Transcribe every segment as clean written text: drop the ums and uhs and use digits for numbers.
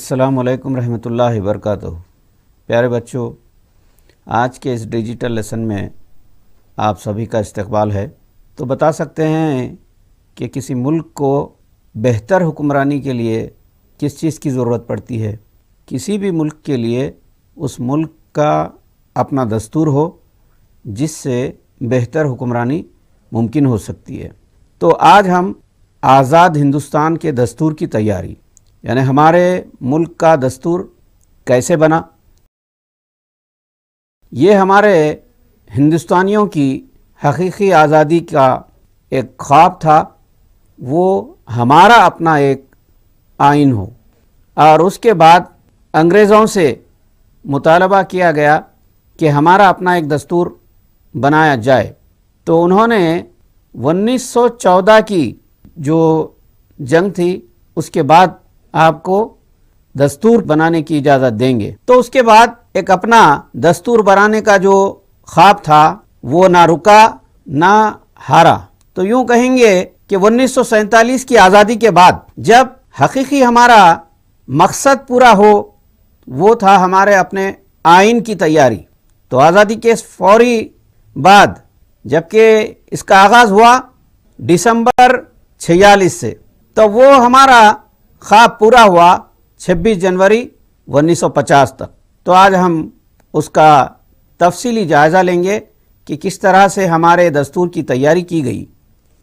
अस्सलाम वालेकुम रहमतुल्लाहि वबरकातुहू। प्यारे बच्चों, आज के इस डिजिटल लेसन में आप सभी का इस्तकबाल है। तो बता सकते हैं कि किसी मुल्क को बेहतर हुक्मरानी के लिए किस चीज़ की ज़रूरत पड़ती है। किसी भी मुल्क के लिए उस मुल्क का अपना दस्तूर हो जिससे बेहतर हुक्मरानी मुमकिन हो सकती है। तो आज हम आज़ाद हिंदुस्तान के दस्तूर की तैयारी यानी हमारे मुल्क का दस्तूर कैसे बना, ये हमारे हिंदुस्तानियों की हकीकी आज़ादी का एक ख्वाब था, वो हमारा अपना एक आइन हो। और उसके बाद अंग्रेज़ों से मुतालबा किया गया कि हमारा अपना एक दस्तूर बनाया जाए। तो उन्होंने 1914 की जो जंग थी उसके बाद आपको दस्तूर बनाने की इजाज़त देंगे। तो उसके बाद एक अपना दस्तूर बनाने का जो ख्वाब था वो ना रुका ना हारा। तो यूँ कहेंगे कि 1947 की आज़ादी के बाद जब हकीकी हमारा मकसद पूरा हो, वो था हमारे अपने आइन की तैयारी। तो आज़ादी के फौरी बाद जबकि इसका आगाज़ हुआ दिसंबर 46 से, तो वो हमारा ख्वाब पूरा हुआ 26 जनवरी 1950 तक। तो आज हम उसका तफसीली जायज़ा लेंगे कि किस तरह से हमारे दस्तूर की तैयारी की गई,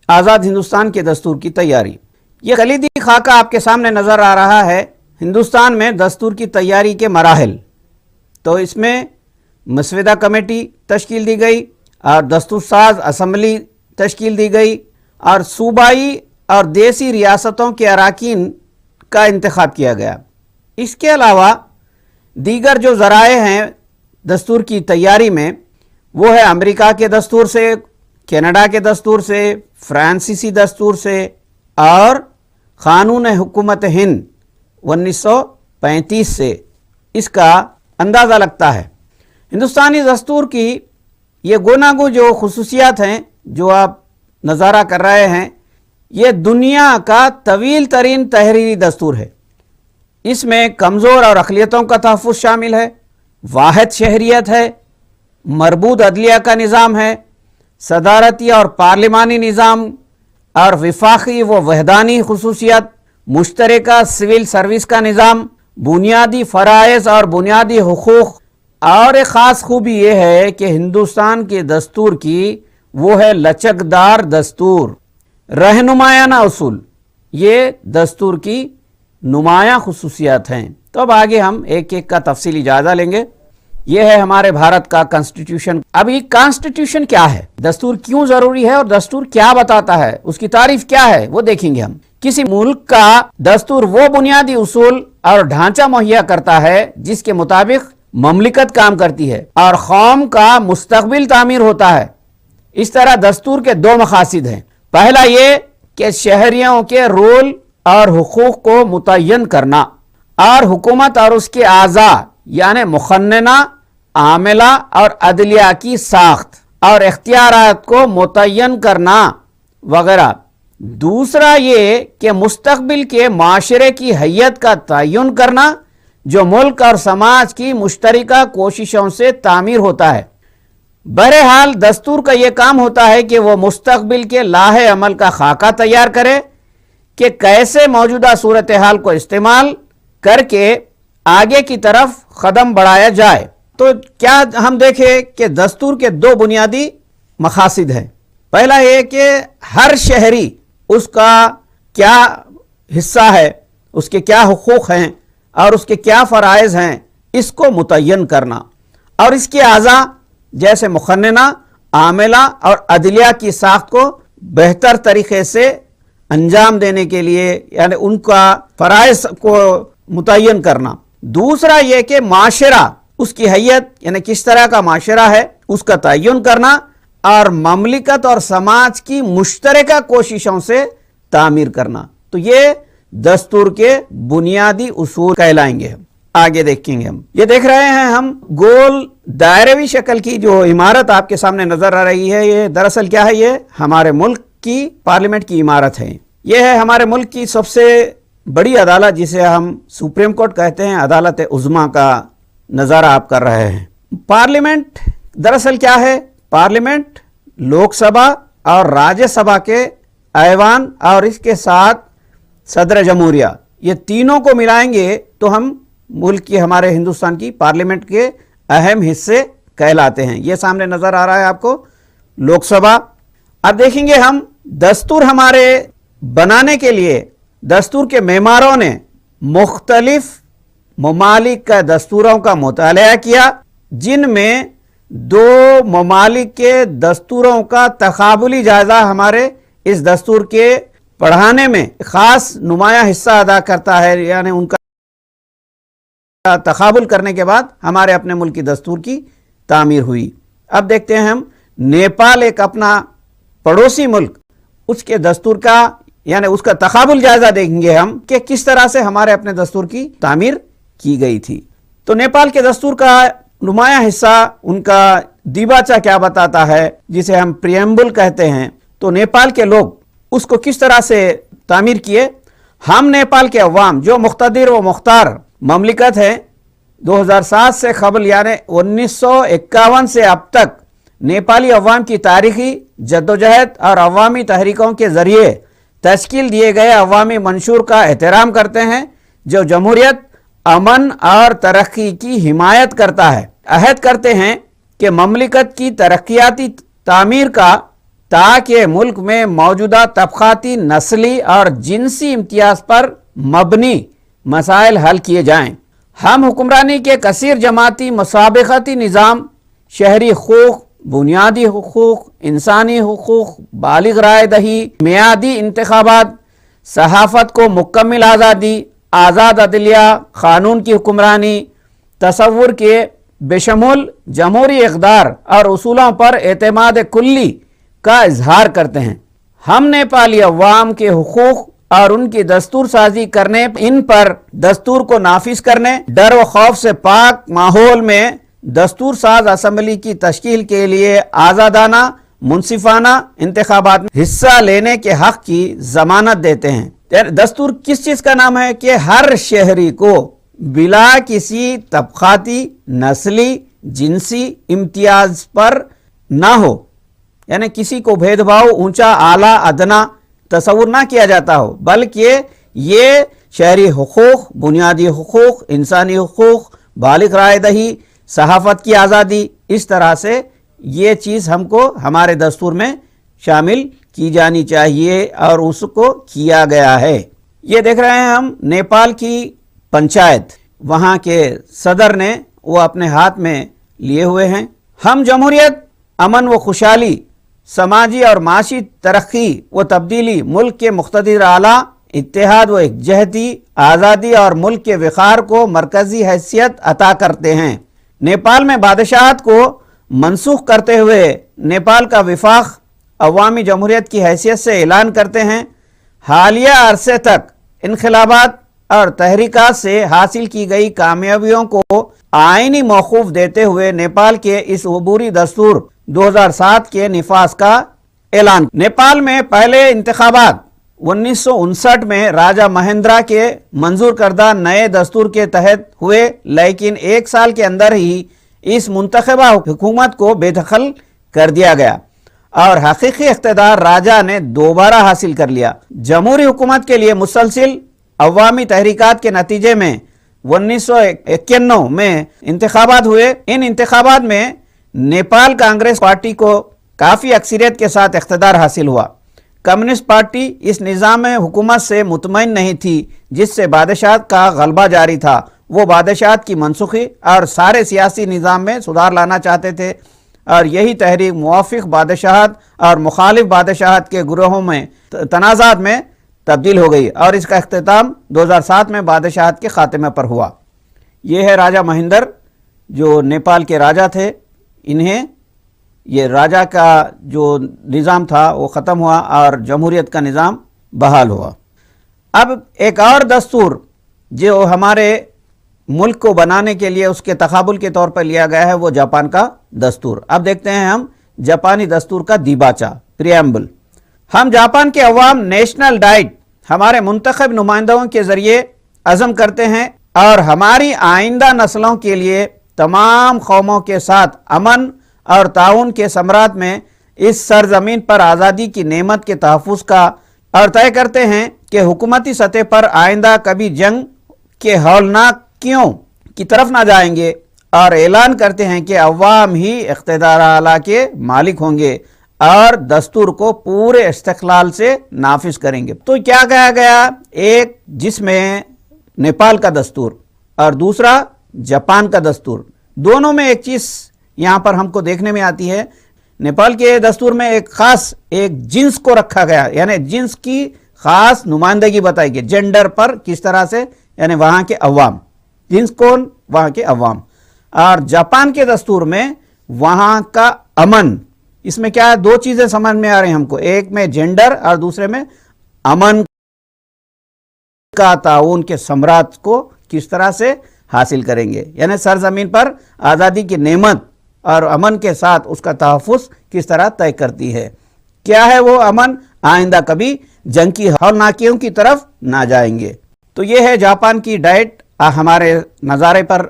आज़ाद हिंदुस्तान के दस्तूर की तैयारी। ये कलीदी खाका आपके सामने नज़र आ रहा है हिंदुस्तान में दस्तूर की तैयारी के मराहिल। तो इसमें मसवदा कमेटी तश्कील दी गई और दस्तूर साज असम्बली तश्कील दी गई और सूबाई और देसी रियासतों के अराकीन का इंतखाब किया गया। इसके अलावा दीगर जो ज़राए हैं दस्तूर की तैयारी में, वो है अमेरिका के दस्तूर से, कनाडा के दस्तूर से, फ्रांसीसी दस्तूर से और क़ानून हुकूमत हिंद 1935 से। इसका अंदाज़ा लगता है हिंदुस्तानी दस्तूर की ये गुनागो जो खुसूसियात हैं जो आप नज़ारा कर रहे हैं, ये दुनिया का तवील तरीन तहरीरी दस्तूर है। इसमें कमज़ोर और अक़लियतों का तहफ़्फ़ुज़ शामिल है, वाहिद शहरियत है, मरबूत अदलिया का निज़ाम है, सदारती और पार्लिमानी निज़ाम और वफाकी व वहदानी खुसूसियत, मुश्तरका सिविल सर्विस का निज़ाम, बुनियादी फ़राइज़ और बुनियादी हुकूक़। और एक ख़ास खूबी ये है कि हिंदुस्तान के दस्तूर की वो है लचकदार दस्तूर, रहनुमायाना उसूल। ये दस्तूर की नुमायाँ खुसूसियात हैं। तो अब आगे हम एक एक का तफसीली जायज़ा लेंगे। ये है हमारे भारत का कॉन्स्टिट्यूशन। अब ये कॉन्स्टिट्यूशन क्या है, दस्तूर क्यों ज़रूरी है और दस्तूर क्या बताता है, उसकी तारीफ क्या है, वो देखेंगे हम। किसी मुल्क का दस्तूर वो बुनियादी उसूल और ढांचा मुहैया करता है जिसके मुताबिक ममलिकत काम करती है और कौम का मुस्तकबिल तामीर होता है। इस तरह दस्तूर के दो मकासद हैं। पहला ये कि शहरियों के रोल और हुकूक को मुतय्यन करना और हुकूमत और उसके आज़ा यानी मुखन्नना, आमिला और अदलिया की साख्त और इख्तियारात को मुतय्यन करना वगैरह। दूसरा ये कि मुस्तकबिल के माशरे की हैयत का तयन करना जो मुल्क और समाज की मुश्तरका कोशिशों से तामीर होता है। बहरहाल दस्तूर का ये काम होता है कि वो मुस्तकबिल के लाहे अमल का खाका तैयार करे कि कैसे मौजूदा सूरत हाल को इस्तेमाल करके आगे की तरफ कदम बढ़ाया जाए। तो क्या हम देखें कि दस्तूर के दो बुनियादी मकासद हैं। पहला ये कि हर शहरी उसका क्या हिस्सा है, उसके क्या हुकूक हैं और उसके क्या फ़राइज़ हैं, इसको मुतय्यन करना और इसके आज़ा जैसे मुखन्नना, आमिला और अदलिया की साख्त को बेहतर तरीक़े से अंजाम देने के लिए यानी उनका फ़राइज़ को मुतय्यन करना। दूसरा यह कि माशरा, उसकी हैयत यानी किस तरह का माशरा है उसका तय्युन करना और ममलिकत और समाज की मुश्तरका कोशिशों से तामीर करना। तो ये दस्तूर के बुनियादी उसूल कहलाएंगे। हम आगे देखेंगे। हम ये देख रहे हैं हम गोल दायरवी शक्ल की जो इमारत आपके सामने नजर आ रही है, ये दरअसल क्या है, ये हमारे मुल्क की पार्लियामेंट की इमारत है। ये है हमारे मुल्क की सबसे बड़ी अदालत जिसे हम सुप्रीम कोर्ट कहते हैं, अदालत उज़्मा का नज़ारा आप कर रहे हैं। पार्लियामेंट दरअसल क्या है? पार्लियामेंट लोकसभा और राज्यसभा के ऐवान और इसके साथ सदर जमहूरिया, ये तीनों को मिलाएंगे तो हम मुल्क की, हमारे हिंदुस्तान की पार्लियामेंट के अहम हिस्से कहलाते हैं। ये सामने नज़र आ रहा है आपको लोकसभा। अब देखेंगे हम दस्तूर हमारे बनाने के लिए दस्तूर के मेमारों ने मुख्तलिफ ममालिक का दस्तूरों का मुताला किया, जिनमें 2 ममालिक के दस्तूरों का तकाबुली जायजा हमारे इस दस्तूर के पढ़ाने में खास नुमाया हिस्सा अदा करता है। यानी उनका तकाबुल करने के बाद हमारे अपने मुल्क की दस्तूर की तामीर हुई। अब देखते हैं हम नेपाल, एक अपना पड़ोसी मुल्क, उसके दस्तूर का यानी उसका तकाबुल जायजा देखेंगे हम कि किस तरह से हमारे अपने दस्तूर की तामीर की गई थी। तो नेपाल के दस्तूर का नुमाया हिस्सा उनका दीबाचा क्या बताता है, जिसे हम प्रियम्बल कहते हैं। तो नेपाल के लोग उसको किस तरह से तामीर किए। हम नेपाल के अवाम जो मुख्तदिर व मुख्तार ममलिकत है, 2007 से कबल यानी 1951 से अब तक नेपाली अवाम की तारीखी जद्दोजहद और अवामी तहरीकों के ज़रिए तश्कील दिए गए अवामी मंशूर का एहतराम करते हैं, जो जमहूरियत, अमन और तरक्की की हिमायत करता है। अहद करते हैं कि ममलिकत की तरक्याती तामीर का, ताकि मुल्क में मौजूदा तबक़ाती, नस्ली और जिनसी इम्तियाज़ पर मबनी मसाइल हल किए जाएँ। हम हुक्मरानी के कसीर जमाती मुसाबक़ती निज़ाम, शहरी हुकूक़, बुनियादी हुकूक़, इंसानी हुकूक़, बालिग राय दही, मियादी इंतखाबात, सहाफ़त को मुकम्मल आज़ादी, आज़ाद अदलिया, क़ानून की हुक्मरानी, तसव्वुर के बेशमुल जमहूरी इक़दार और उसूलों पर एतमाद कुल्ली का इजहार करते हैं। हम नेपाली अवाम के हुकूक़ और उनकी दस्तूर साजी करने, इन पर दस्तूर को नाफिज करने, डर व खौफ से पाक माहौल में दस्तूर साज असम्बली की तश्कील के लिए आज़ादाना मुनसिफाना इंतखाबात में हिस्सा लेने के हक़ की ज़मानत देते हैं। दस्तूर किस चीज़ का नाम है कि हर शहरी को बिला किसी तबक़ाती, नस्ली, जिनसी इम्तियाज़ पर ना हो, यानी किसी को भेदभाव, ऊंचा आला अदना तसव्वुर ना किया जाता हो, बल्कि ये शहरी हुकूक़, बुनियादी हुकूक़, इंसानी हुकूक़, बालिग राय दही, सहाफ़त की आज़ादी, इस तरह से ये चीज़ हमको हमारे दस्तूर में शामिल की जानी चाहिए और उसको किया गया है। ये देख रहे हैं हम नेपाल की पंचायत, वहाँ के सदर ने वो अपने हाथ में लिए हुए हैं। हम जमहूरियत, अमन व खुशहाली, समाजी और माशी तरक्की व तब्दीली, मुल्क के मुख्तदिर आला, इत्तेहाद व एकजहती, आज़ादी और मुल्क के विकार को मरकज़ी हैसियत अता करते हैं। नेपाल में बादशाहत को मनसूख करते हुए नेपाल का विफाक अवामी जमहूरियत की हैसियत से ऐलान करते हैं। हालिया अरसे तक इनक़िलाबात और तहरीकात से हासिल की गई कामयाबियों को आईनी मौक़ूफ़ देते हुए नेपाल के इस अबूरी दस्तूर 2007 के निफाज का ऐलान। नेपाल में पहले इंतखाबात 1959 में राजा महेंद्रा के मंजूर करदा नए दस्तूर के तहत हुए, लेकिन 1 साल के अंदर ही इस मुंतखबा हुकूमत को बेदखल कर दिया गया और हकीकी इख्तिदार राजा ने दोबारा हासिल कर लिया। जमहूरी हुकूमत के लिए मुसलसिल अवामी तहरीकात के नतीजे में 1991 में इंतखाबात हुए। इन इंतखाबात में नेपाल कांग्रेस पार्टी को काफ़ी अक्सरियत के साथ इख्तिदार हासिल हुआ। कम्युनिस्ट पार्टी इस निज़ाम हुकूमत से मुतमईन नहीं थी, जिससे बादशाहत का गलबा जारी था। वो बादशाहत की मनसूखी और सारे सियासी निज़ाम में सुधार लाना चाहते थे और यही तहरीक मुवाफिक बादशाहत और मुखालिफ बादशाहत के गुरोहों में तनाज़ात में तब्दील हो गई और इसका अख्तिताम 2007 में बादशाहत के खात्मे पर हुआ। ये है राजा महेंद्र जो नेपाल के राजा थे। इन्हें ये राजा का जो निज़ाम था वो ख़त्म हुआ और जमहूरियत का निज़ाम बहाल हुआ। अब एक और दस्तूर जो हमारे मुल्क को बनाने के लिए उसके तकाबुल के तौर पर लिया गया है वो जापान का दस्तूर। अब देखते हैं हम जापानी दस्तूर का दीबाचा, प्रियम्बल। हम जापान के अवाम नेशनल डाइट हमारे मुंतखब नुमाइंदों के ज़रिए अज़म करते हैं और हमारी आइंदा नस्लों के लिए तमाम कौमों के साथ अमन और ताउन के समरात में इस सरजमीन पर आज़ादी की नेमत के तहफ़्फ़ुज़ का और तय करते हैं कि हुकूमती सतह पर आइंदा कभी जंग के हौलनाकियों की तरफ ना जाएंगे और ऐलान करते हैं कि अवाम ही इख्तिदार आला के मालिक होंगे और दस्तूर को पूरे इस्तिक़लाल से नाफिज करेंगे। तो क्या कहा गया, एक जिसमें नेपाल का दस्तूर और दूसरा जापान का दस्तूर, दोनों में एक चीज़ यहाँ पर हमको देखने में आती है। नेपाल के दस्तूर में एक ख़ास एक जिन्स को रखा गया, यानी जिन्स की ख़ास नुमाइंदगी बताई गई, जेंडर पर किस तरह से, यानी वहाँ के अवाम, जिन्स कौन, वहाँ के अवाम। और जापान के दस्तूर में वहाँ का अमन, इसमें क्या है, दो चीज़ें समझ में आ रही हैं हमको, एक में जेंडर और दूसरे में अमन का ताउन के सम्राट को किस तरह से हासिल करेंगे, यानी सरजमीन पर आज़ादी की नेमत और अमन के साथ उसका तहफ़्फ़ुज़ किस तरह तय करती है। क्या है वो अमन, आइंदा कभी जंग की हौलनाकियों की तरफ ना जाएंगे। तो ये है जापान की डाइट हमारे नज़ारे पर।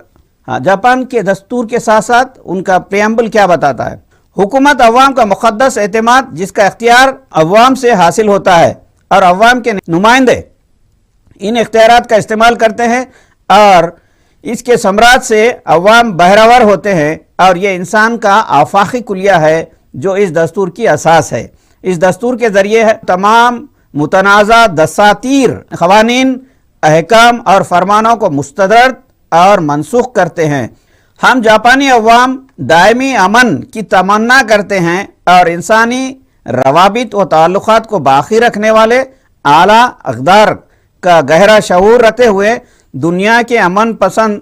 हाँ, जापान के दस्तूर के साथ साथ उनका प्रियम्बल क्या बताता है, हुकूमत अवाम का मुक़द्दस एतमाद जिसका इख्तियार अवाम से हासिल होता है और अवाम के नुमाइंदे इन इख्तियारात का इस्तेमाल करते हैं और इसके सम्राट से अवाम बहरावर होते हैं और ये इंसान का आफाकी कुलिया है जो इस दस्तूर की असास है। इस दस्तूर के ज़रिए तमाम मुतनाज़ा दसातीर, क़वानीन, अहकाम और फरमानों को मुस्तरद और मनसूख करते हैं। हम जापानी अवाम दायमी अमन की तमन्ना करते हैं और इंसानी रवाबित व ताल्लुक़ात को बाकी रखने वाले आला अक़दार का गहरा शऊर रखते हुए दुनिया के अमन पसंद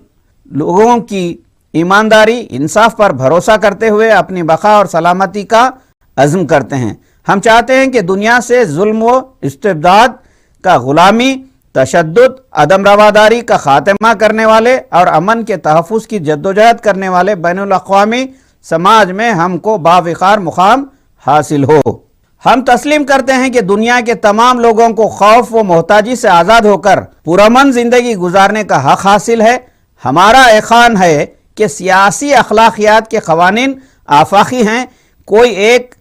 लोगों की ईमानदारी, इंसाफ पर भरोसा करते हुए अपनी बका और सलामती का अज़्म करते हैं। हम चाहते हैं कि दुनिया से जुल्म व इस्तिबदाद का ग़ुलामी, तशद्दुद, अदम रवादारी का ख़ात्मा करने वाले और अमन के तहफ़्फ़ुज़ की जद्दोजहद करने वाले बैनुल अक़वामी समाज में हमको बावक़ार मुक़ाम हासिल हो। हम तस्लीम करते हैं कि दुनिया के तमाम लोगों को खौफ व मोहताजी से आज़ाद होकर पुरअमन ज़िंदगी गुजारने का हक़ हासिल है। हमारा एखान है कि सियासी अखलाकियात के क़वानीन आफाकी हैं, कोई एक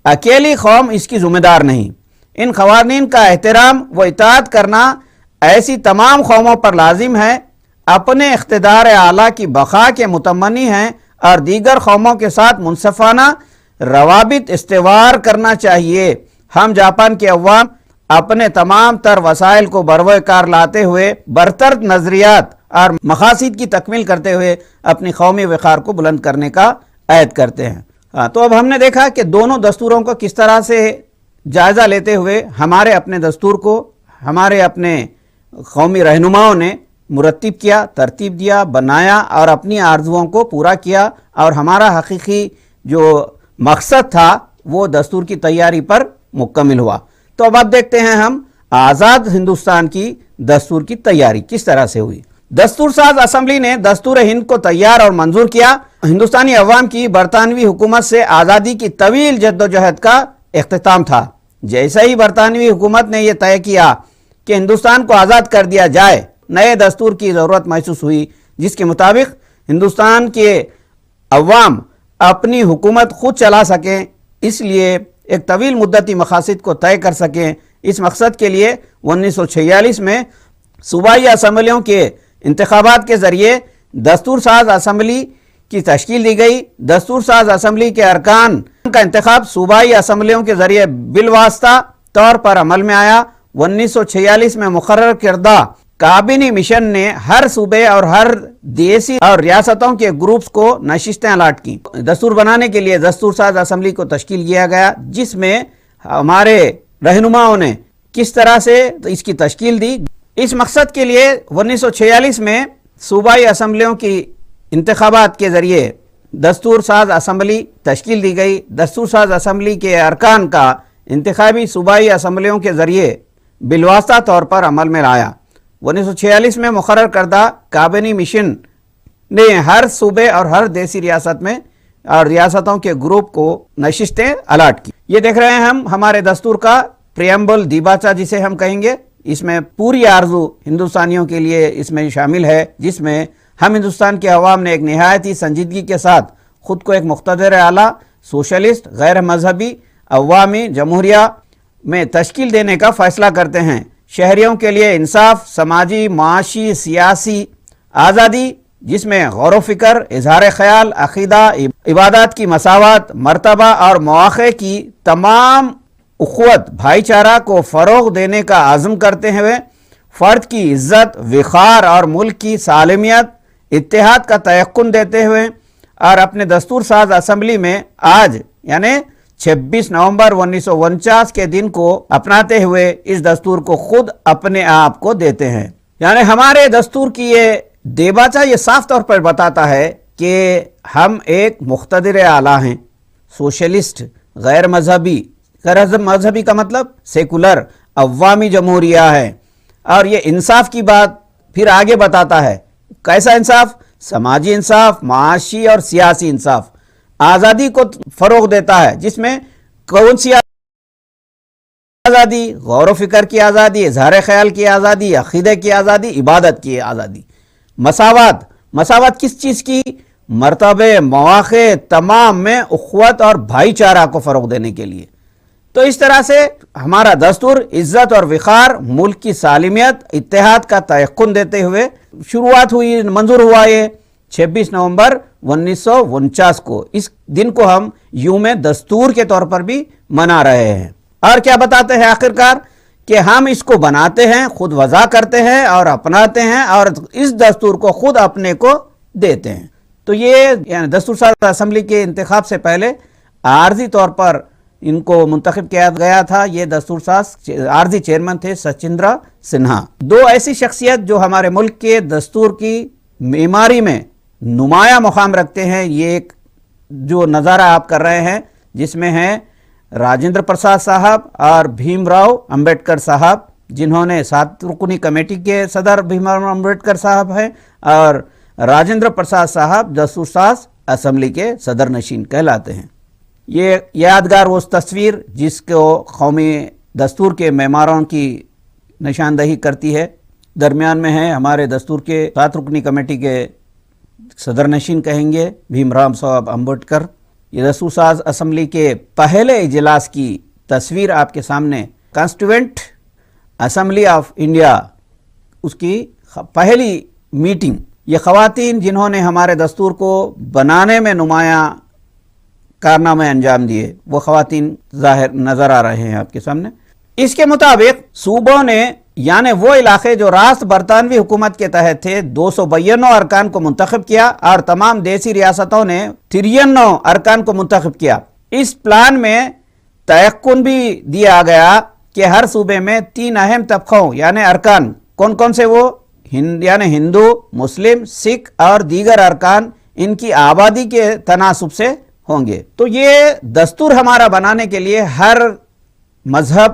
अकेली कौम इसकी ज़िम्मेदार नहीं। इन क़वानीन का एहतराम व इताअत करना ऐसी तमाम कौमों पर लाजिम है, अपने इख्तिदार आला की बका के मुतमन्नी हैं और दीगर कौमों के साथ मुनसफ़ाना रवाबित इस्तेवार करना चाहिए। हम जापान के अवाम अपने तमाम तर वसाइल को बरवकार लाते हुए बरतर नज़रियात और मकासद की तकमील करते हुए अपनी कौमी वक़ार को बुलंद करने का अहद करते हैं। तो अब हमने देखा कि दोनों दस्तूरों को किस तरह से जायज़ा लेते हुए हमारे अपने दस्तूर को हमारे अपने कौमी रहनुमाओं ने मुरत्तिब किया, तरतीब दिया, बनाया और अपनी आरजुओं को पूरा किया और हमारा हकीकी जो मकसद था वो दस्तूर की तैयारी पर मुकम्मिल हुआ। तो अब देखते हैं हम आज़ाद हिंदुस्तान की दस्तूर की तैयारी किस तरह से हुई। दस्तूर साज असम्बली ने दस्तूर हिंद को तैयार और मंजूर किया। हिंदुस्तानी अवाम की बरतानवी हुकूमत से आज़ादी की तवील जद्दोजहद का इख्तिताम था। जैसे ही बरतानवी हुकूमत ने यह तय किया कि हिंदुस्तान को आज़ाद कर दिया जाए, नए दस्तूर की ज़रूरत महसूस हुई जिसके मुताबिक हिंदुस्तान के अवाम अपनी हुकूमत खुद चला सकें, इसलिए एक तवील मुद्दती मकासद को तय कर सकें। इस मकसद के लिए 1946 में सूबाई असम्बलियों के इंतखाबात के ज़रिए दस्तूर साज असम्बली की तश्कील दी गई। दस्तूर साज असम्बली के अरकान का इंतखाब सूबाई असम्बलियों के ज़रिए बिलवास्ता तौर पर अमल में आया। 1946 में मुकर्रर किरदा काबीनी मिशन ने हर सूबे और हर देसी और रियासतों के ग्रुप्स को नशिस्तें अलाट की। दस्तूर बनाने के लिए दस्तूर साज असम्बली को तश्कील किया गया, जिसमें हमारे रहनुमाओं ने किस तरह से इसकी तश्कील दी। इस मकसद के लिए 1946 में सूबाई असम्बलियों की इंतखाबात के ज़रिए दस्तूर साज असम्बली तश्कील दी गई। दस्तूर साज असम्बली के अरकान का इंतखाबी सूबाई असम्बलियों के ज़रिए बिलवास्ता तौर पर अमल में लाया। 1946 में मुकर्रर करदा काबीनी मिशन ने हर सूबे और हर देसी रियासत में और रियासतों के ग्रुप को नशिस्तें अलाट की। ये देख रहे हैं हम हमारे दस्तूर का प्रियम्बल दीबाचा जिसे हम कहेंगे, اس میں پوری آرزو ہندوستانیوں کے لیے اس میں شامل ہے، جس میں ہم ہندوستان کے عوام نے ایک نہایت ہی سنجیدگی کے ساتھ خود کو ایک مقتدر اعلیٰ سوشلسٹ غیر مذہبی عوامی جمہوریہ میں تشکیل دینے کا فیصلہ کرتے ہیں۔ شہریوں کے لیے انصاف، سماجی، معاشی، سیاسی آزادی، جس میں غور و فکر، اظہار خیال، عقیدہ، عبادات کی مساوات، مرتبہ اور مواقع کی تمام اخوت، بھائی چارہ کو فروغ دینے کا عزم کرتے ہوئے فرد کی عزت، وقار اور ملک کی سالمیت، اتحاد کا تیقن دیتے ہوئے اور اپنے دستور ساز اسمبلی میں آج یعنی 26 نومبر 1949 کے دن کو اپناتے ہوئے اس دستور کو خود اپنے آپ کو دیتے ہیں۔ یعنی ہمارے دستور کی یہ دیباچہ یہ صاف طور پر بتاتا ہے کہ ہم ایک مقتدر اعلیٰ ہیں، سوشلسٹ غیر مذہبی، غیر مذہبی کا مطلب سیکولر عوامی جمہوریہ ہے، اور یہ انصاف کی بات پھر آگے بتاتا ہے۔ کیسا انصاف؟ سماجی انصاف، معاشی اور سیاسی انصاف، آزادی کو فروغ دیتا ہے، جس میں کون سی آزادی؟ غور و فکر کی آزادی، اظہار خیال کی آزادی، عقیدے کی آزادی، عبادت کی آزادی۔ مساوات، مساوات کس چیز کی؟ مرتبے، مواقع تمام میں اخوت اور بھائی چارہ کو فروغ دینے کے لیے۔ تو اس طرح سے ہمارا دستور عزت اور وقار، ملک کی سالمیت، اتحاد کا تیقن دیتے ہوئے شروعات ہوئی، منظور ہوا یہ 26 نومبر 1949 کو۔ اس دن کو ہم یوم دستور کے طور پر بھی منا رہے ہیں۔ اور کیا بتاتے ہیں آخرکار؟ کہ ہم اس کو بناتے ہیں، خود وضع کرتے ہیں اور اپناتے ہیں، اور اس دستور کو خود اپنے کو دیتے ہیں۔ تو یہ یعنی دستور ساز اسمبلی کے انتخاب سے پہلے عارضی طور پر ان کو منتخب کیا گیا تھا۔ یہ دستور ساز عارضی چیئرمین تھے سچندرا سنہا، دو ایسی شخصیت جو ہمارے ملک کے دستور کی معماری میں نمایاں مقام رکھتے ہیں۔ یہ ایک جو نظارہ آپ کر رہے ہیں، جس میں ہیں راجندر پرساد صاحب اور بھیم راؤ امبیڈکر صاحب، جنہوں نے 7 رکنی کمیٹی کے صدر بھیم راؤ امبیڈکر صاحب ہیں، اور راجندر پرساد صاحب دستور ساز اسمبلی کے صدر نشین کہلاتے ہیں۔ یہ یادگار وہ تصویر جس کو قومی دستور کے معماروں کی نشاندہی کرتی ہے، درمیان میں ہے ہمارے دستور کے 7 رکنی کمیٹی کے صدر نشین کہیں گے بھیم راؤ صاحب امبیڈکر۔ یہ دستور ساز اسمبلی کے پہلے اجلاس کی تصویر آپ کے سامنے، کانسٹیٹیوئنٹ اسمبلی آف انڈیا، اس کی پہلی میٹنگ۔ یہ خواتین جنہوں نے ہمارے دستور کو بنانے میں نمایاں کارنامے انجام دیے، وہ خواتین ظاہر نظر آ رہے ہیں آپ کے سامنے۔ اس کے مطابق صوبوں نے یعنی وہ علاقے جو راست برطانوی حکومت کے تحت تھے 292 ارکان کو منتخب کیا، اور تمام دیسی ریاستوں نے 93 ارکان کو منتخب کیا۔ اس پلان میں تیقن بھی دیا گیا کہ ہر صوبے میں 3 اہم طبقوں یعنی ارکان، کون کون سے وہ؟ یعنی ہندو، مسلم، سکھ اور دیگر ارکان، ان کی آبادی کے تناسب سے ہوں گے۔ تو یہ دستور ہمارا بنانے کے لیے ہر مذہب،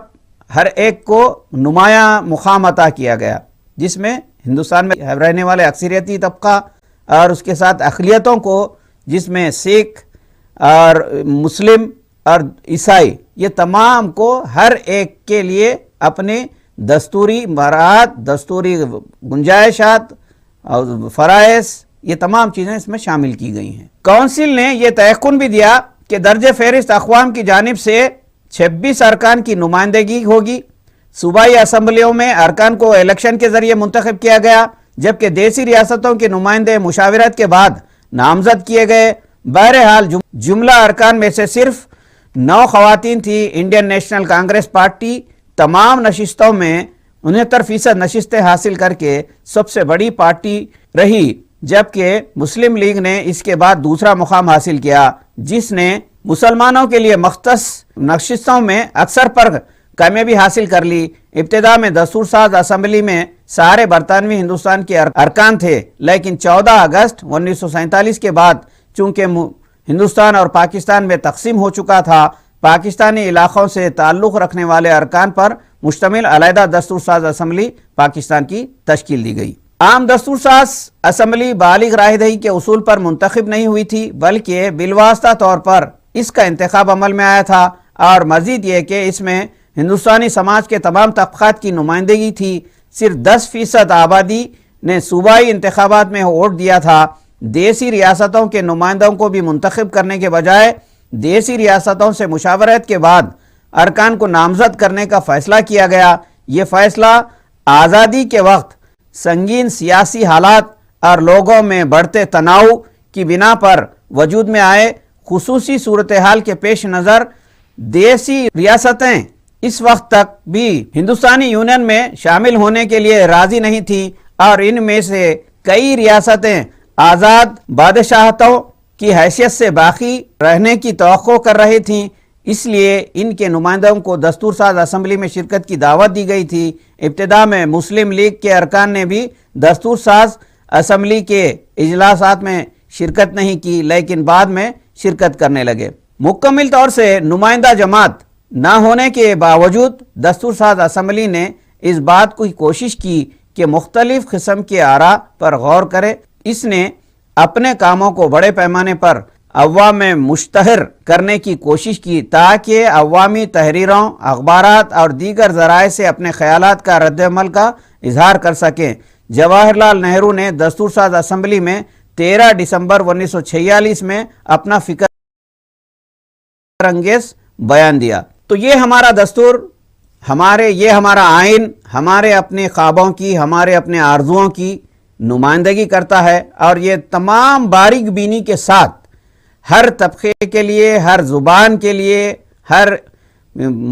ہر ایک کو نمایاں مقام عطا کیا گیا، جس میں ہندوستان میں رہنے والے اکثریتی طبقہ اور اس کے ساتھ اقلیتوں کو، جس میں سکھ اور مسلم اور عیسائی، یہ تمام کو ہر ایک کے لیے اپنے دستوری مراعات، دستوری گنجائشات اور فرائض، یہ تمام چیزیں اس میں شامل کی گئی ہیں۔ کونسل نے یہ تیقن بھی دیا کہ درج فہرست اقوام کی جانب سے 26 ارکان کی نمائندگی ہوگی۔ صوبائی اسمبلیوں میں ارکان کو الیکشن کے ذریعے منتخب کیا گیا، جبکہ دیسی ریاستوں کے نمائندے مشاورت کے بعد نامزد کیے گئے۔ بہرحال جملہ ارکان میں سے صرف 9 خواتین تھی۔ انڈین نیشنل کانگریس پارٹی تمام نشستوں میں 69% نشستیں حاصل کر کے سب سے بڑی پارٹی رہی، جبکہ مسلم لیگ نے اس کے بعد دوسرا مقام حاصل کیا، جس نے مسلمانوں کے لیے مختص نشستوں میں اکثر پر کامیابی حاصل کر لی۔ ابتدا میں دستور ساز اسمبلی میں سارے برطانوی ہندوستان کے ارکان تھے، لیکن 14 اگست 1947 کے بعد چونکہ ہندوستان اور پاکستان میں تقسیم ہو چکا تھا، پاکستانی علاقوں سے تعلق رکھنے والے ارکان پر مشتمل علیحدہ دستور ساز اسمبلی پاکستان کی تشکیل دی گئی۔ عام دستور ساز اسمبلی بالغ رائے دہی کے اصول پر منتخب نہیں ہوئی تھی، بلکہ بالواسطہ طور پر اس کا انتخاب عمل میں آیا تھا، اور مزید یہ کہ اس میں ہندوستانی سماج کے تمام طبقات کی نمائندگی تھی. صرف 10% آبادی نے صوبائی انتخابات میں ووٹ دیا تھا. دیسی ریاستوں کے نمائندوں کو بھی منتخب کرنے کے بجائے دیسی ریاستوں سے مشاورت کے بعد ارکان کو نامزد کرنے کا فیصلہ کیا گیا. یہ فیصلہ آزادی کے وقت سنگین سیاسی حالات اور لوگوں میں بڑھتے تناؤ کی بنا پر وجود میں آئے. خصوصی صورتحال کے پیش نظر دیسی ریاستیں اس وقت تک بھی ہندوستانی یونین میں شامل ہونے کے لیے راضی نہیں تھیں اور ان میں سے کئی ریاستیں آزاد بادشاہتوں کی حیثیت سے باقی رہنے کی توقع کر رہی تھیں. اس لیے ان کے نمائندوں کو دستور ساز اسمبلی میں شرکت کی دعوت دی گئی تھی. ابتدا میں مسلم لیگ کے ارکان نے بھی دستور ساز اسمبلی کے اجلاسات میں شرکت نہیں کی، لیکن بعد میں شرکت کرنے لگے. مکمل طور سے نمائندہ جماعت نہ ہونے کے باوجود دستور ساز اسمبلی نے اس بات کی کوشش کی کہ مختلف قسم کے آراء پر غور کرے. اس نے اپنے کاموں کو بڑے پیمانے پر عوام میں مشتہر کرنے کی کوشش کی تاکہ عوامی تحریروں، اخبارات اور دیگر ذرائع سے اپنے خیالات کا رد عمل کا اظہار کر سکیں. جواہر لال نہرو نے دستور ساز اسمبلی میں 13 دسمبر 1946 میں اپنا فکر انگیز بیان دیا. تو یہ ہمارا دستور، یہ ہمارا آئین ہمارے اپنے خوابوں کی، ہمارے اپنے آرزوؤں کی نمائندگی کرتا ہے، اور یہ تمام باریک بینی کے ساتھ ہر طبقے کے لیے، ہر زبان کے لیے، ہر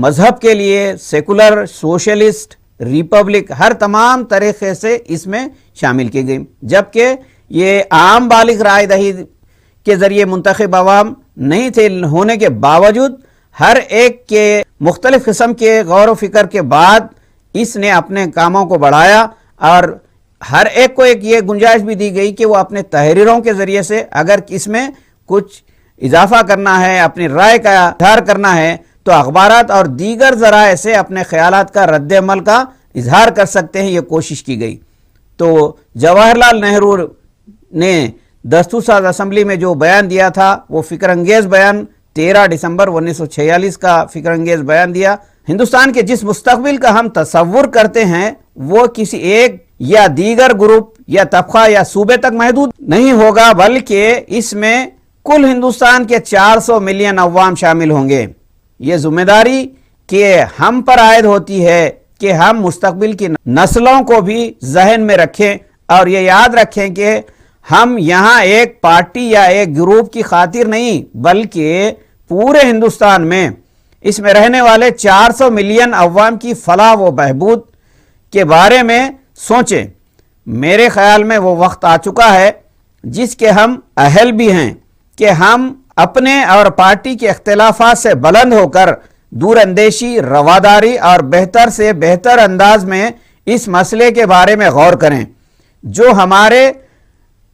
مذہب کے لیے، سیکولر، سوشلسٹ، ریپبلک، ہر تمام طریقے سے اس میں شامل کی گئی. جبکہ یہ عام بالغ رائے دہی کے ذریعے منتخب عوام نہیں تھے ہونے کے باوجود ہر ایک کے مختلف قسم کے غور و فکر کے بعد اس نے اپنے کاموں کو بڑھایا، اور ہر ایک کو ایک یہ گنجائش بھی دی گئی کہ وہ اپنے تحریروں کے ذریعے سے اگر اس میں کچھ اضافہ کرنا ہے، اپنی رائے کا اظہار کرنا ہے، تو اخبارات اور دیگر ذرائع سے اپنے خیالات کا رد عمل کا اظہار کر سکتے ہیں. یہ کوشش کی گئی. تو جواہر لال نہرو نے دستور ساز اسمبلی میں جو بیان دیا تھا وہ فکر انگیز بیان 13 دسمبر 1946 کا فکر انگیز بیان دیا. ہندوستان کے جس مستقبل کا ہم تصور کرتے ہیں وہ کسی ایک یا دیگر گروپ یا طبقہ یا صوبے تک محدود نہیں ہوگا، بلکہ اس میں کل ہندوستان کے 400 ملین عوام شامل ہوں گے. یہ ذمہ داری کہ ہم پر عائد ہوتی ہے کہ ہم مستقبل کی نسلوں کو بھی ذہن میں رکھیں اور یہ یاد رکھیں کہ ہم یہاں ایک پارٹی یا ایک گروپ کی خاطر نہیں بلکہ پورے ہندوستان میں اس میں رہنے والے 400 ملین عوام کی فلاح و بہبود کے بارے میں سوچیں. میرے خیال میں وہ وقت آ چکا ہے جس کے ہم اہل بھی ہیں کہ ہم اپنے اور پارٹی کے اختلافات سے بلند ہو کر دور اندیشی، رواداری اور بہتر سے بہتر انداز میں اس مسئلے کے بارے میں غور کریں. جو ہمارے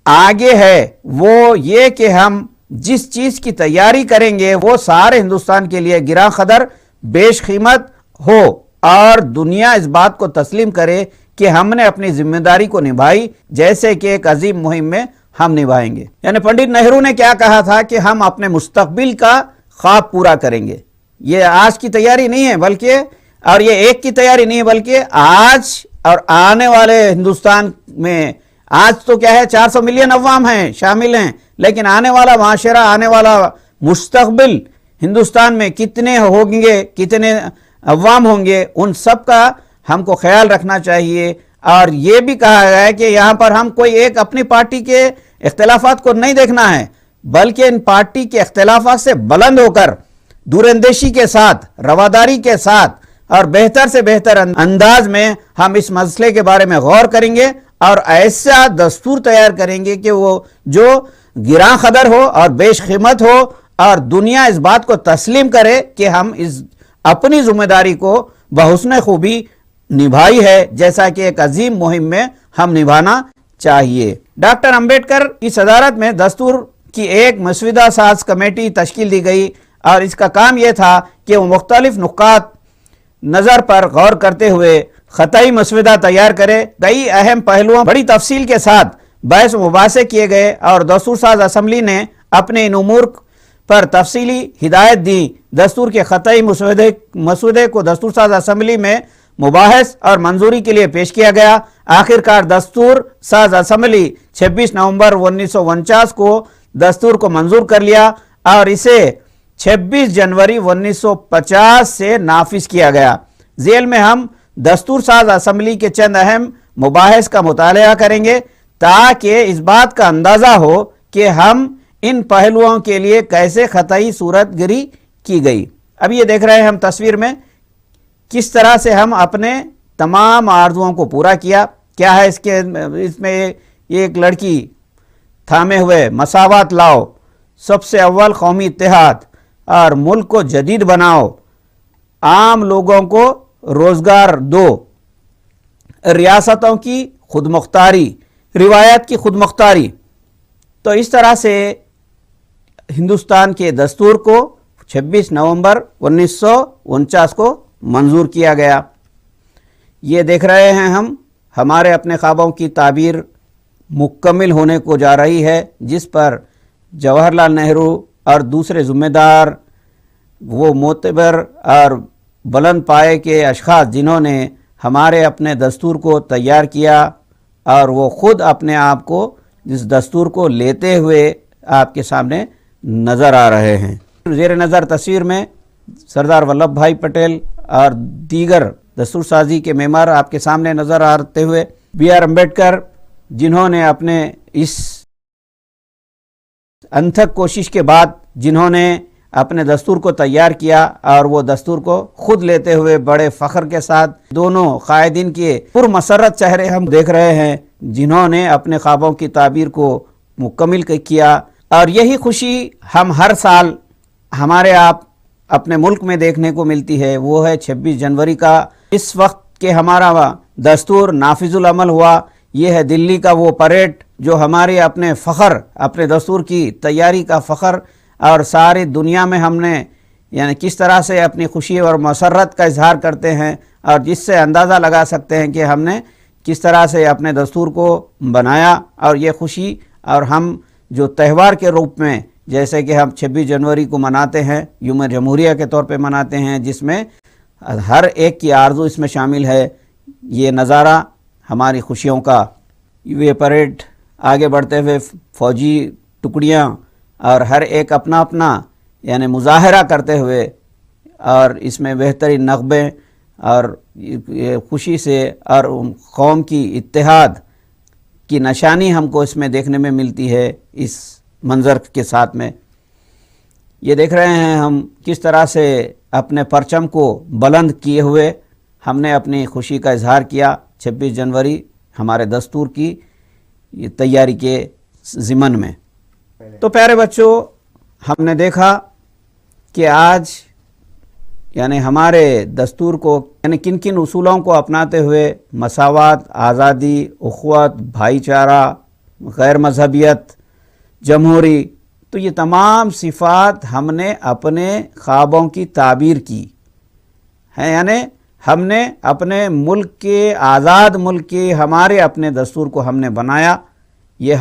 آگے ہے وہ یہ کہ ہم جس چیز کی تیاری کریں گے وہ سارے ہندوستان کے لیے گراں قدر، بیش قیمت ہو اور دنیا اس بات کو تسلیم کرے کہ ہم نے اپنی ذمہ داری کو نبھائی جیسے کہ ایک عظیم مہم میں ہم نبھائیں گے. یعنی پنڈت نہرو نے کیا کہا تھا کہ ہم اپنے مستقبل کا خواب پورا کریں گے. یہ آج کی تیاری نہیں ہے بلکہ، اور یہ ایک کی تیاری نہیں ہے بلکہ آج اور آنے والے ہندوستان میں. آج تو کیا ہے 400 ملین عوام ہیں، شامل ہیں، لیکن آنے والا معاشرہ، آنے والا مستقبل ہندوستان میں کتنے ہوں گے، کتنے عوام ہوں گے، ان سب کا ہم کو خیال رکھنا چاہیے. اور یہ بھی کہا گیا ہے کہ یہاں پر ہم کوئی ایک اپنی پارٹی کے اختلافات کو نہیں دیکھنا ہے بلکہ ان پارٹی کے اختلافات سے بلند ہو کر دور اندیشی کے ساتھ، رواداری کے ساتھ اور بہتر سے بہتر انداز میں ہم اس مسئلے کے بارے میں غور کریں گے اور ایسا دستور تیار کریں گے کہ وہ جو گراں قدر ہو اور بیش قیمت ہو اور دنیا اس بات کو تسلیم کرے کہ ہم اس اپنی ذمہ داری کو بحسن خوبی نبھائی ہے جیسا کہ ایک عظیم مہم میں ہم نبھانا چاہیے. ڈاکٹر امبیڈکر کی صدارت میں دستور کی ایک مسودہ ساز کمیٹی تشکیل دی گئی اور اس کا کام یہ تھا کہ وہ مختلف نقاط نظر پر غور کرتے ہوئے خطائی مسودہ تیار کرے. کئی اہم پہلوؤں بڑی تفصیل کے ساتھ بحث و مباحثے کیے گئے اور دستور ساز اسمبلی نے اپنے ان امور پر تفصیلی ہدایت دی۔ دستور کے خطئی مسودے کو دستور ساز اسمبلی میں مباحث اور منظوری کے لیے پیش کیا گیا۔ آخر کار دستور ساز اسمبلی 26 نومبر 1949 کو دستور کو منظور کر لیا اور اسے 26 جنوری 1950 سے نافذ کیا گیا۔ ذیل میں ہم دستور ساز اسمبلی کے چند اہم مباحث کا مطالعہ کریں گے تاکہ اس بات کا اندازہ ہو کہ ہم ان پہلوؤں کے لیے کیسے خطئی صورت گری کی گئی۔ اب یہ دیکھ رہے ہیں ہم تصویر میں کس طرح سے ہم اپنے تمام آرزوؤں کو پورا کیا۔ کیا ہے اس میں ایک لڑکی تھامے ہوئے مساوات لاؤ، سب سے اول قومی اتحاد اور ملک کو جدید بناؤ، عام لوگوں کو روزگار دو، ریاستوں کی خود مختاری، روایات کی خود مختاری۔ تو اس طرح سے ہندوستان کے دستور کو 26 نومبر 1949 کو منظور کیا گیا۔ یہ دیکھ رہے ہیں ہم ہمارے اپنے خوابوں کی تعبیر مکمل ہونے کو جا رہی ہے، جس پر جواہر لال نہرو اور دوسرے ذمہ دار وہ معتبر اور بلند پائے کے اشخاص جنہوں نے ہمارے اپنے دستور کو تیار کیا اور وہ خود اپنے آپ کو اس دستور کو لیتے ہوئے آپ کے سامنے نظر آ رہے ہیں۔ زیر نظر تصویر میں سردار ولبھ بھائی پٹیل اور دیگر دستور سازی کے معمار آپ کے سامنے نظر آتے ہوئے، بی آر امبیڈکر جنہوں نے اپنے اس انتھک کوشش کے بعد جنہوں نے اپنے دستور کو تیار کیا اور وہ دستور کو خود لیتے ہوئے بڑے فخر کے ساتھ دونوں قائدین کے پرمسرت چہرے ہم دیکھ رہے ہیں جنہوں نے اپنے خوابوں کی تعبیر کو مکمل کیا۔ اور یہی خوشی ہم ہر سال ہمارے اپنے ملک میں دیکھنے کو ملتی ہے، وہ ہے 26 جنوری کا۔ اس وقت کہ ہمارا دستور نافذ العمل ہوا، یہ ہے دلی کا وہ پریڈ جو ہمارے اپنے فخر، اپنے دستور کی تیاری کا فخر، اور ساری دنیا میں ہم نے یعنی کس طرح سے اپنی خوشی اور مسرت کا اظہار کرتے ہیں، اور جس سے اندازہ لگا سکتے ہیں کہ ہم نے کس طرح سے اپنے دستور کو بنایا۔ اور یہ خوشی اور ہم جو تہوار کے روپ میں جیسے کہ ہم 26 جنوری کو مناتے ہیں، یوم جمہوریہ کے طور پہ مناتے ہیں، جس میں ہر ایک کی آرزو اس میں شامل ہے، یہ نظارہ ہماری خوشیوں کا۔ یہ پریڈ آگے بڑھتے ہوئے فوجی ٹکڑیاں اور ہر ایک اپنا اپنا یعنی مظاہرہ کرتے ہوئے، اور اس میں بہترین نغمے اور خوشی سے اور قوم کی اتحاد کی نشانی ہم کو اس میں دیکھنے میں ملتی ہے۔ اس منظر کے ساتھ میں یہ دیکھ رہے ہیں ہم کس طرح سے اپنے پرچم کو بلند کیے ہوئے ہم نے اپنی خوشی کا اظہار کیا 26 جنوری ہمارے دستور کی تیاری کے ضمن میں۔ تو پیارے بچوں، ہم نے دیکھا کہ آج یعنی ہمارے دستور کو یعنی کن کن اصولوں کو اپناتے ہوئے مساوات، آزادی، اخوت، بھائی چارہ، غیر مذہبیت، جمہوری، تو یہ تمام صفات ہم نے اپنے خوابوں کی تعبیر کی ہے، یعنی ہم نے اپنے ملک کے آزاد ملک کے ہمارے اپنے دستور کو ہم نے بنایا۔ یہ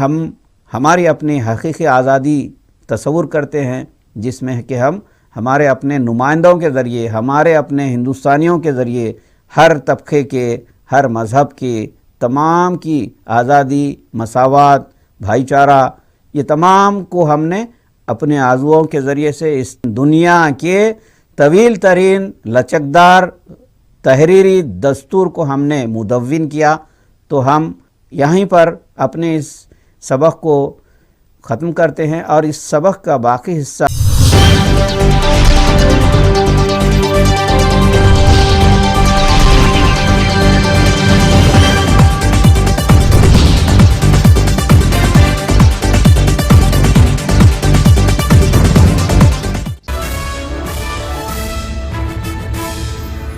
ہماری اپنی حقیقی آزادی تصور کرتے ہیں، جس میں کہ ہم ہمارے اپنے نمائندوں کے ذریعے، ہمارے اپنے ہندوستانیوں کے ذریعے ہر طبقے کے، ہر مذہب کے تمام کی آزادی، مساوات، بھائی چارہ، یہ تمام کو ہم نے اپنے آرزوؤں کے ذریعے سے اس دنیا کے طویل ترین لچکدار تحریری دستور کو ہم نے مدون کیا۔ تو ہم یہیں پر اپنے اس سبق کو ختم کرتے ہیں اور اس سبق کا باقی حصہ